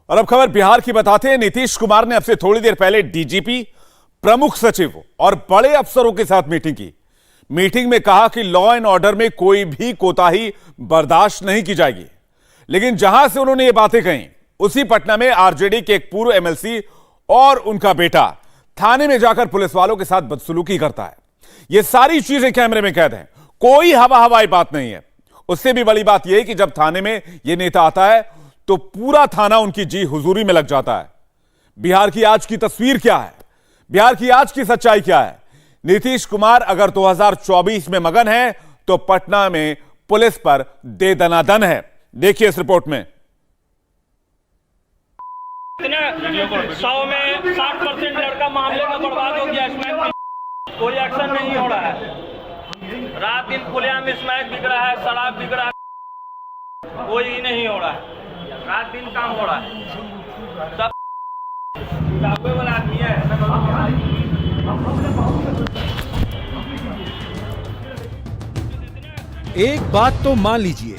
और अब खबर बिहार की बताते हैं। नीतीश कुमार ने अब से थोड़ी देर पहले डीजीपी, प्रमुख सचिव और बड़े अफसरों के साथ मीटिंग की। मीटिंग में कहा कि लॉ एंड ऑर्डर में कोई भी कोताही बर्दाश्त नहीं की जाएगी। लेकिन जहां से उन्होंने ये बातें कही, उसी पटना में आरजेडी के एक पूर्व एमएलसी और उनका बेटा थाने में जाकर पुलिस वालों के साथ बदसलूकी करता है। ये सारी चीजें कैमरे में कैद हैं, कोई हवा हवाई बात नहीं है। उससे भी बड़ी बात यह है कि जब थाने में यह नेता आता है तो पूरा थाना उनकी जी हुजूरी में लग जाता है। बिहार की आज की तस्वीर क्या है, बिहार की आज की सच्चाई क्या है? नीतीश कुमार अगर 2024 में मगन है तो पटना में पुलिस पर दे दनादन है। देखिए इस रिपोर्ट में। 100 में 60% लड़का मामले में बर्बाद हो गया। इसमें कोई एक्शन नहीं हो रहा है। रात दिन खुलेआम स्मैक बिक रहा है, शराब बिक रहा है, कोई नहीं हो रहा है। रात दिन काम हो रहा है, सब वाला आदमी है। एक बात तो मान लीजिए,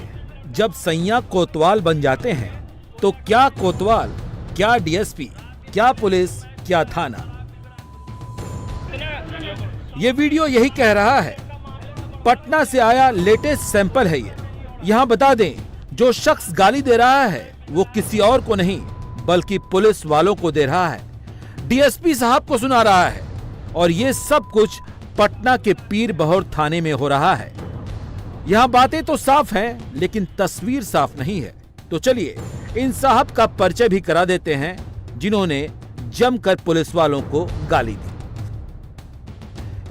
जब सैया कोतवाल बन जाते हैं तो क्या कोतवाल, क्या डीएसपी, क्या पुलिस, क्या थाना। ये वीडियो यही कह रहा है। पटना से आया लेटेस्ट सैंपल है ये। यहां बता दें, जो शख्स गाली दे रहा है वो किसी और को नहीं बल्कि पुलिस वालों को दे रहा है, डीएसपी साहब को सुना रहा है। और ये सब कुछ पटना के पीर बहोर थाने में हो रहा है। यहाँ बातें तो साफ हैं, लेकिन तस्वीर साफ नहीं है। तो चलिए इन साहब का परिचय भी करा देते हैं, जिन्होंने जमकर पुलिस वालों को गाली दी।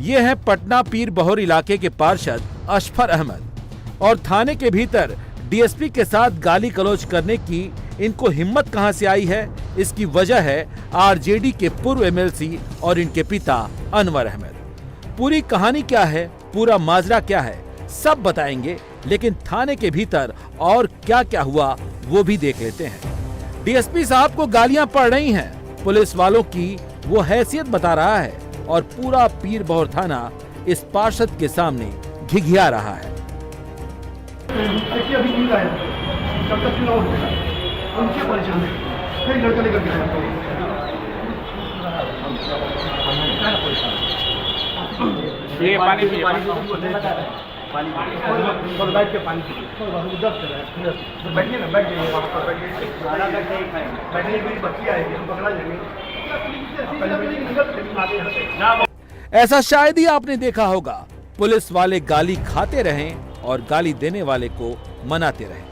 ये हैं पटना पीर बहोर इलाके के पार्षद अशफर अहमद। और थाने के भीतर डीएसपी के साथ गाली गलौज करने की इनको हिम्मत कहां से आई है? इसकी वजह है आरजेडी के पूर्व एमएलसी और इनके पिता अनवर अहमद। पूरी कहानी क्या है, पूरा माजरा क्या है, सब बताएंगे। लेकिन थाने के भीतर और क्या क्या हुआ वो भी देख लेते हैं। डीएसपी साहब को गालियां पड़ रही हैं, पुलिस वालों की वो हैसियत बता रहा है और पूरा पीर बहोर थाना इस पार्षद के सामने घिघिया रहा है। अभी नहीं आया, जब तक चुनाव होगा उनके परेशान है, फिर लड़का लेकर के ये पानी पिए, पानी और बैठ के पानी तो बैठिए ना, बैठ जाइए वहाँ पर, बैठने के लिए बच्ची आएगी, हम पकड़ा जाएंगे। ऐसा शायद ही आपने देखा होगा। पुलिस वाले गाली खाते रहें और गाली देने वाले को मनाते रहें।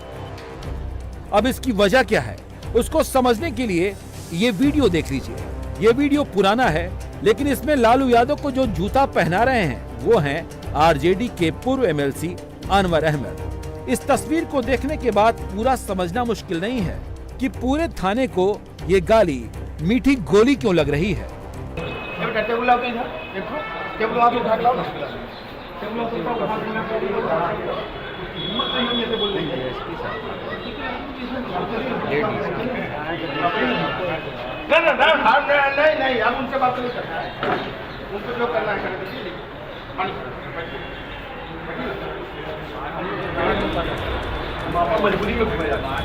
अब इसकी वजह क्या है, उसको समझने के लिए ये वीडियो देख लीजिए। ये वीडियो पुराना है, लेकिन इसमें लालू यादव को जो जूता पहना रहे हैं वो हैं आरजेडी के पूर्व एमएलसी अनवर अहमद। इस तस्वीर को देखने के बाद पूरा समझना मुश्किल नहीं है कि पूरे थाने को ये गाली मीठी गोली क्यों लग रही है। नहीं, हम उनसे बात नहीं करना है, उनको जो करना है मजबूरी में घूमे जाता है।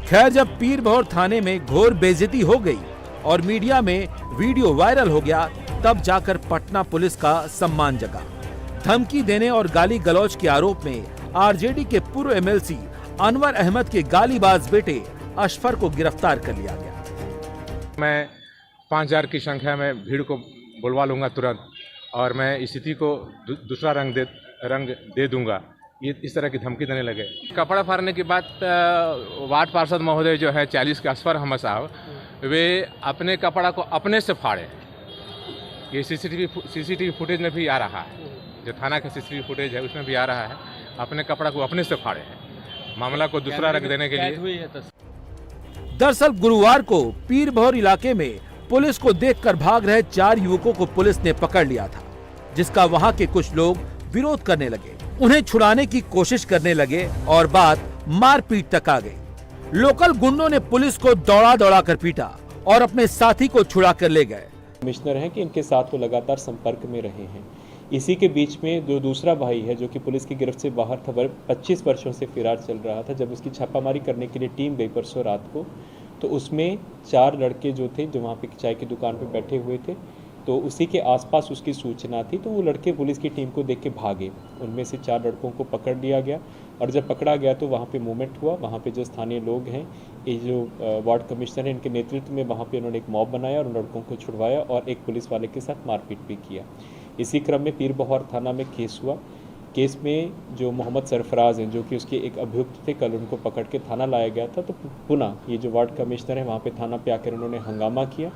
खैर, जब पीर बहोर थाने में घोर बेइज्जती हो गई और मीडिया में वीडियो वायरल हो गया, तब जाकर पटना पुलिस का सम्मान जगा। धमकी देने और गाली गलौज के आरोप में आरजेडी के पूर्व एमएलसी अनवर अहमद के गालीबाज बेटे अशफर को गिरफ्तार कर लिया गया। मैं 5000 की संख्या में भीड़ को बुलवा लूंगा तुरंत, और मैं स्थिति को दूसरा रंग दे दूंगा, ये इस तरह की धमकी देने लगे। कपड़ा फाड़ने की बात वार्ड पार्षद महोदय जो है 40 के अशफर अहमद साहब, वे अपने कपड़ा को अपने से फाड़े। ये सीसीटीवी फुटेज में भी आ रहा है, जो थाना का सीसीटीवी फुटेज है उसमें भी आ रहा है। अपने कपड़ा को अपने से फाड़े हैं, मामला को दूसरा रंग देने के लिए। दरअसल गुरुवार को पीर बहोर इलाके में पुलिस को देखकर भाग रहे 4 युवकों को पुलिस ने पकड़ लिया था, जिसका वहां के कुछ लोग विरोध करने लगे, उन्हें छुड़ाने की कोशिश करने लगे और बात मारपीट तक आ गई। लोकल गुंडों ने पुलिस को दौड़ा दौड़ा कर पीटा और अपने साथी को छुड़ा कर ले गए। कमिश्नर हैं कि इनके साथ वो लगातार संपर्क में रहे हैं। इसी के बीच में जो दूसरा भाई है जो कि पुलिस की गिरफ्त से बाहर था, 25 वर्षों से फरार चल रहा था। जब उसकी छापामारी करने के लिए टीम गई परसों रात को, तो उसमें 4 लड़के जो थे जो वहाँ पे चाय की दुकान पे बैठे हुए थे, तो उसी के आसपास उसकी सूचना थी, तो वो लड़के पुलिस की टीम को देख के भागे। उनमें से 4 लड़कों को पकड़ लिया गया और जब पकड़ा गया तो वहाँ पे मूवमेंट हुआ। वहाँ पे जो स्थानीय लोग हैं, ये जो वार्ड कमिश्नर हैं, इनके नेतृत्व में वहाँ पे उन्होंने एक मॉब बनाया और उन लड़कों को छुड़वाया और एक पुलिस वाले के साथ मारपीट भी किया। इसी क्रम में पीरबहोर थाना में केस हुआ। केस में जो मोहम्मद सरफराज हैं जो कि उसके एक अभियुक्त थे, कल उनको पकड़ के थाना लाया गया था। तो पुनः ये जो वार्ड कमिश्नर है वहाँ पे थाना पे आकर उन्होंने हंगामा किया।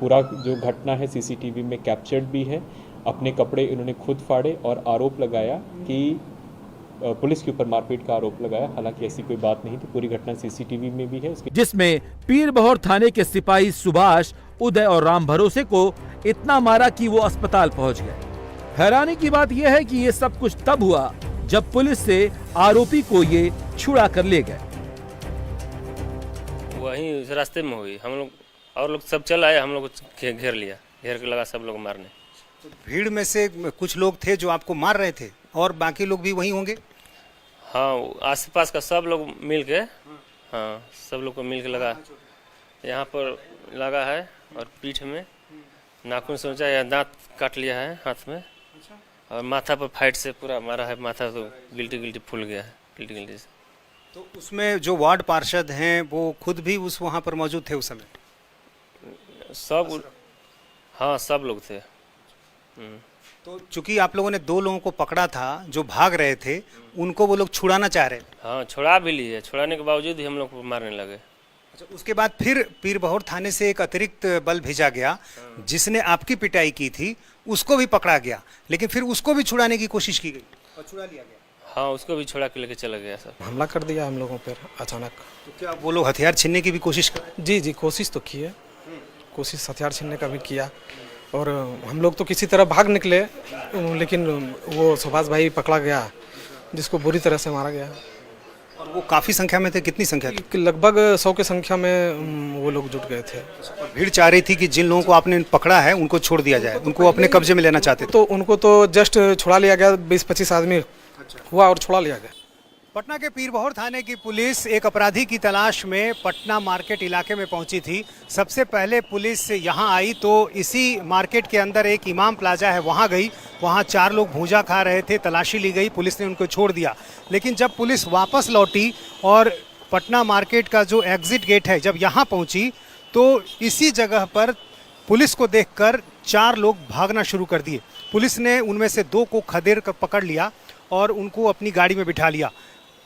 पूरा जो घटना है सीसीटीवी में कैप्चर्ड भी है। अपने कपड़े इन्होंने खुद फाड़े और आरोप लगाया कि पुलिस के ऊपर मारपीट का आरोप लगाया। हालांकि ऐसी कोई बात नहीं थी, पूरी घटना सीसीटीवी में भी है। जिसमें पीरबहोर थाने के सिपाही सुभाष, उदय और राम भरोसे को इतना मारा कि वो अस्पताल पहुंच गए। हैरानी की बात यह है कि ये सब कुछ तब हुआ जब पुलिस से आरोपी को ये छुड़ा कर ले गए। वहीं उस रास्ते में हुई, हम लोग और लोग सब चल आए, हम लोग को घेर लिया, घेर के लगा सब लोग मारने। तो भीड़ में से कुछ लोग थे जो आपको मार रहे थे और बाकी लोग भी वहीं होंगे? हाँ, आस पास का सब लोग मिल के, हाँ सब लोग को मिल के लगा, यहाँ पर लगा है और पीठ में नाखून से ऊंचा, यहाँ दांत काट लिया है हाथ में और माथा पर फाइट से पूरा मारा है। माथा तो गिल्टी गिल्टी फूल गया है, गिल्टी गिल्टी से। तो उसमें जो वार्ड पार्षद हैं वो खुद भी उस वहाँ पर मौजूद थे उस समय? सब, हाँ सब लोग थे। तो चूंकि आप लोगों ने 2 लोगों को पकड़ा था जो भाग रहे थे, उनको वो लोग छुड़ाना चाह रहे थे? हाँ, छुड़ा भी लिए, छुड़ाने के बावजूद ही हम लोग को मारने लगे। अच्छा, उसके बाद फिर पीरबहोर थाने से एक अतिरिक्त बल भेजा गया जिसने आपकी पिटाई की थी, उसको भी पकड़ा गया, लेकिन फिर उसको भी छुड़ाने की कोशिश की गई और छुड़ा लिया गया। हाँ, उसको भी छुड़ा के लेके चला गया सब। हमला कर दिया हम लोगों पर अचानक। तो क्या वो लोग हथियार छीनने की भी कोशिश कर? जी, कोशिश तो की है, कोशिश हथियार छीनने का भी किया और हम लोग तो किसी तरह भाग निकले, लेकिन वो सुभाष भाई पकड़ा गया जिसको बुरी तरह से मारा गया। और वो काफ़ी संख्या में थे? कितनी संख्या थी? लगभग 100 की संख्या में वो लोग जुट गए थे। भीड़ चाह रही थी कि जिन लोगों को आपने पकड़ा है उनको छोड़ दिया जाए, उनको अपने कब्जे में लेना चाहते थे। तो उनको तो जस्ट छुड़ा लिया गया, 20-25 आदमी हुआ और छुड़ा लिया गया। पटना के पीरबहोर थाने की पुलिस एक अपराधी की तलाश में पटना मार्केट इलाके में पहुंची थी। सबसे पहले पुलिस यहां आई तो इसी मार्केट के अंदर एक इमाम प्लाजा है, वहां गई। वहां 4 लोग भूजा खा रहे थे, तलाशी ली गई, पुलिस ने उनको छोड़ दिया। लेकिन जब पुलिस वापस लौटी और पटना मार्केट का जो एग्जिट गेट है जब यहाँ पहुँची, तो इसी जगह पर पुलिस को देखकर 4 लोग भागना शुरू कर दिए। पुलिस ने उनमें से 2 को खदेड़ कर पकड़ लिया और उनको अपनी गाड़ी में बिठा लिया।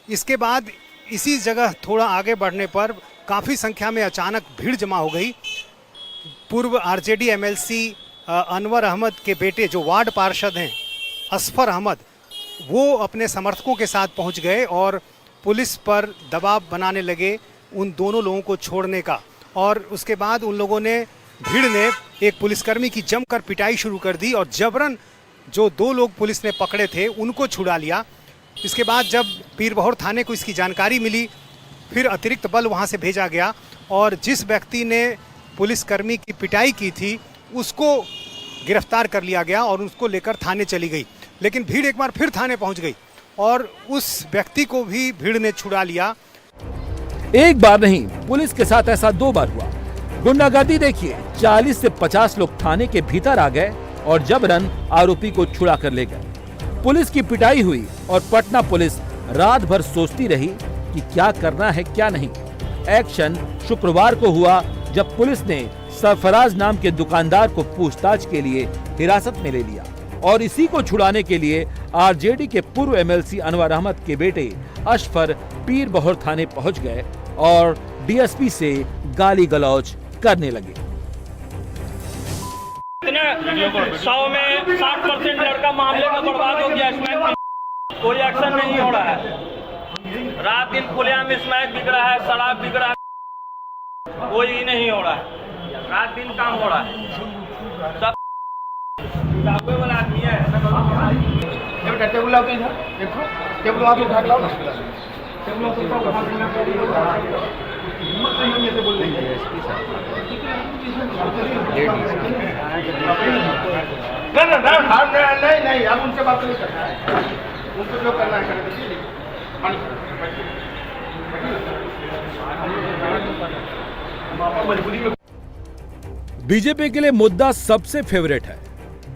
इसके बाद इसी जगह थोड़ा आगे बढ़ने पर काफ़ी संख्या में अचानक भीड़ जमा हो गई। पूर्व आरजेडी एमएलसी अनवर अहमद के बेटे जो वार्ड पार्षद हैं असफर अहमद, वो अपने समर्थकों के साथ पहुंच गए और पुलिस पर दबाव बनाने लगे उन दोनों लोगों को छोड़ने का। और उसके बाद उन लोगों ने, भीड़ ने एक पुलिसकर्मी की जमकर पिटाई शुरू कर दी और जबरन जो 2 लोग पुलिस ने पकड़े थे उनको छुड़ा लिया। इसके बाद जब पीरबहोर थाने को इसकी जानकारी मिली, फिर अतिरिक्त बल वहां से भेजा गया और जिस व्यक्ति ने पुलिसकर्मी की पिटाई की थी उसको गिरफ्तार कर लिया गया और उसको लेकर थाने चली गई। लेकिन भीड़ एक बार फिर थाने पहुंच गई और उस व्यक्ति को भी भीड़ ने छुड़ा लिया। एक बार नहीं, पुलिस के साथ ऐसा 2 बार हुआ। गुंडागर्दी देखिए, 40 से 50 लोग थाने के भीतर आ गए और जबरन आरोपी को छुड़ा कर ले गए। पुलिस की पिटाई हुई और पटना पुलिस रात भर सोचती रही कि क्या करना है क्या नहीं। एक्शन शुक्रवार को हुआ जब पुलिस ने सरफराज नाम के दुकानदार को पूछताछ के लिए हिरासत में ले लिया और इसी को छुड़ाने के लिए आरजेडी के पूर्व एमएलसी अनवर अहमद के बेटे अशफर पीरबहोर थाने पहुंच गए और डीएसपी से गाली गलौज करने लगे। 100 में 60% लड़का मामले में बर्बाद हो गया। इसमें कोई एक्शन नहीं हो रहा है। रात दिन खुलेआम स्मैक बिक रहा है, शराब बिक रहा है, कोई नहीं हो रहा है। रात दिन काम हो रहा है, सब टेबल वाला आदमी है। टेबल लाओ, देखो टेबल आप उठा लाओ ना, बोल देंगे। नहीं अब उनसे बात नहीं करना है, उनको जो करना है कर दीजिए। मजबूरी में बीजेपी के लिए मुद्दा सबसे फेवरेट है।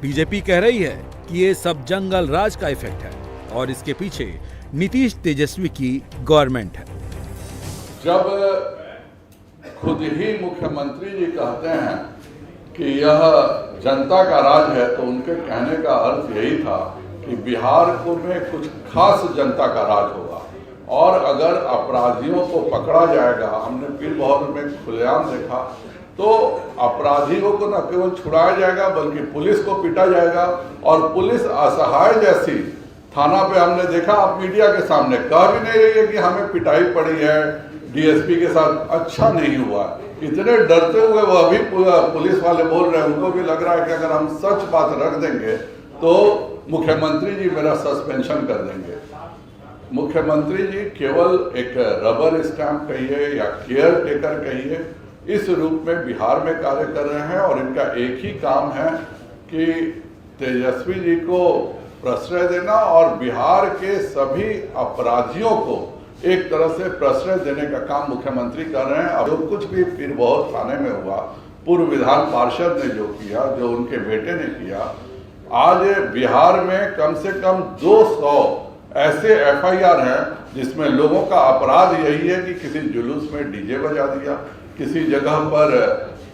बीजेपी कह रही है कि ये सब जंगल राज का इफेक्ट है और इसके पीछे नीतीश तेजस्वी की गवर्नमेंट है। जब खुद ही मुख्यमंत्री जी कहते हैं कि यह जनता का राज है, तो उनके कहने का अर्थ यही था कि बिहार को में कुछ खास जनता का राज होगा और अगर अपराधियों को पकड़ा जाएगा, हमने पीर बहादुर में खुलेआम देखा, तो अपराधियों को न केवल छुड़ाया जाएगा बल्कि पुलिस को पीटा जाएगा और पुलिस असहाय जैसी थाना पे हमने देखा, आप मीडिया के सामने कह भी नहीं रही है कि हमें पिटाई पड़ी है डीएसपी के साथ, अच्छा नहीं हुआ। इतने डरते हुए वो अभी पुलिस वाले बोल रहे हैं, उनको भी लग रहा है कि अगर हम सच बात रख देंगे तो मुख्यमंत्री जी मेरा सस्पेंशन कर देंगे। मुख्यमंत्री जी केवल एक रबर स्टैंप कहिए या केयर टेकर कहिए, इस रूप में बिहार में कार्य कर रहे हैं और इनका एक ही काम है कि तेजस्वी जी को प्रश्रय देना और बिहार के सभी अपराधियों को एक तरह से प्रश्रय देने का काम मुख्यमंत्री कर रहे हैं। अब जो कुछ भी पीर बहादुर थाने में हुआ, पूर्व विधान पार्षद ने जो किया, जो उनके बेटे ने किया, आज बिहार में कम से कम 200 ऐसे एफआईआर हैं जिसमें लोगों का अपराध यही है कि किसी जुलूस में डीजे बजा दिया, किसी जगह पर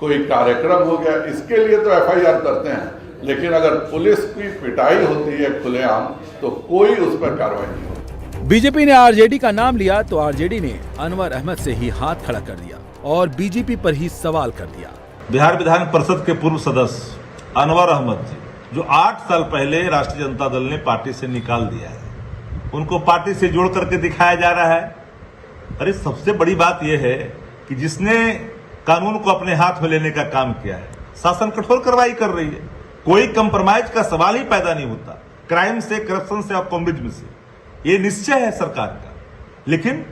कोई कार्यक्रम हो गया, इसके लिए तो एफआईआर करते हैं, लेकिन अगर पुलिस की पिटाई होती है खुलेआम तो कोई उस पर कार्रवाई नहीं होती। बीजेपी ने आरजेडी का नाम लिया तो आरजेडी ने अनवर अहमद से ही हाथ खड़ा कर दिया और बीजेपी पर ही सवाल कर दिया। बिहार विधान परिषद के पूर्व सदस्य अनवर अहमद जी, जो 8 साल पहले राष्ट्रीय जनता दल ने पार्टी से निकाल दिया है, उनको पार्टी से जोड़ करके दिखाया जा रहा है। अरे सबसे बड़ी बात यह है कि जिसने कानून को अपने हाथ में लेने का काम किया है, शासन कठोर कार्रवाई कर रही है, कोई कंप्रोमाइज का सवाल ही पैदा नहीं होता, क्राइम से, करप्शन से और कम्युनिज्म से, ये निश्चय है सरकार का। लेकिन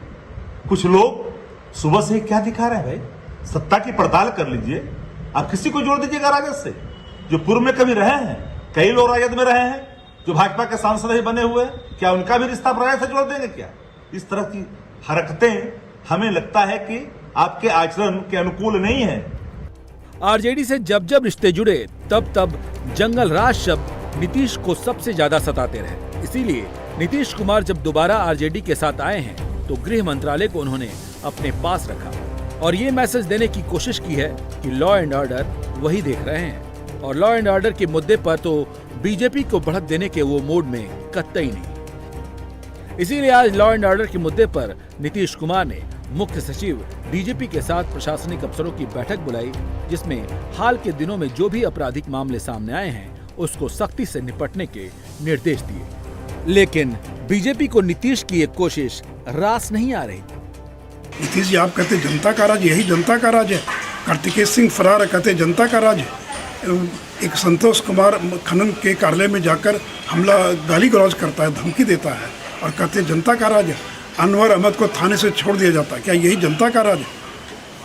कुछ लोग सुबह से क्या दिखा रहे हैं भाई, सत्ता की पड़ताल कर लीजिए, आप किसी को जोड़ दीजिएगा राजद से, जो पूर्व में कभी रहे हैं, कई लोग राजद में रहे हैं, जो भाजपा के सांसद ही बने हुए, क्या उनका भी रिश्ता राजद से जोड़ देंगे क्या? इस तरह की हरकतें हमें लगता है कि आपके आचरण के अनुकूल नहीं है। आरजेडी से जब जब रिश्ते जुड़े तब तब जंगल राज शब्द नीतीश को सबसे ज्यादा सताते रहे। इसीलिए नीतीश कुमार जब दोबारा आरजेडी के साथ आए हैं तो गृह मंत्रालय को उन्होंने अपने पास रखा और ये मैसेज देने की कोशिश की है कि लॉ एंड ऑर्डर वही देख रहे हैं और लॉ एंड ऑर्डर के मुद्दे पर तो बीजेपी को बढ़त देने के वो मूड में कतई नहीं। इसीलिए आज लॉ एंड ऑर्डर के मुद्दे पर नीतीश कुमार ने मुख्य सचिव बीजेपी के साथ प्रशासनिक अफसरों की बैठक बुलाई, जिसमें हाल के दिनों में जो भी आपराधिक मामले सामने आए हैं उसको सख्ती से निपटने के निर्देश दिए। लेकिन बीजेपी को नीतीश की एक कोशिश रास नहीं आ रही। नीतीश जी आप कहते जनता का राज, यही जनता का राज है। कार्तिकेय सिंह फरार कहते जनता का राज है। एक संतोष कुमार खनन के कार्यालय में जाकर हमला गाली गलौज करता है, धमकी देता है और कहते जनता का राज है। अनवर अहमद को थाने से छोड़ दिया जाता है, क्या यही जनता का राज है?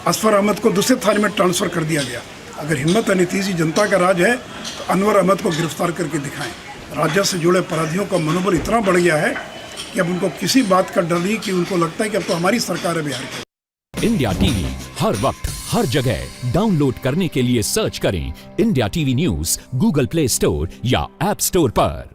असफर अहमद को दूसरे थाने में ट्रांसफर कर दिया गया। अगर हिम्मत है नीतीश जी जनता का राज है तो अनवर अहमद को गिरफ्तार करके दिखाएं। राज्य से जुड़े अपराधियों का मनोबल इतना बढ़ गया है कि अब उनको किसी बात का डर नहीं, कि उनको लगता है कि अब तो हमारी सरकार है बिहार की। इंडिया टीवी हर वक्त हर जगह डाउनलोड करने के लिए सर्च करें India TV news Google play store या ऐप स्टोर पर।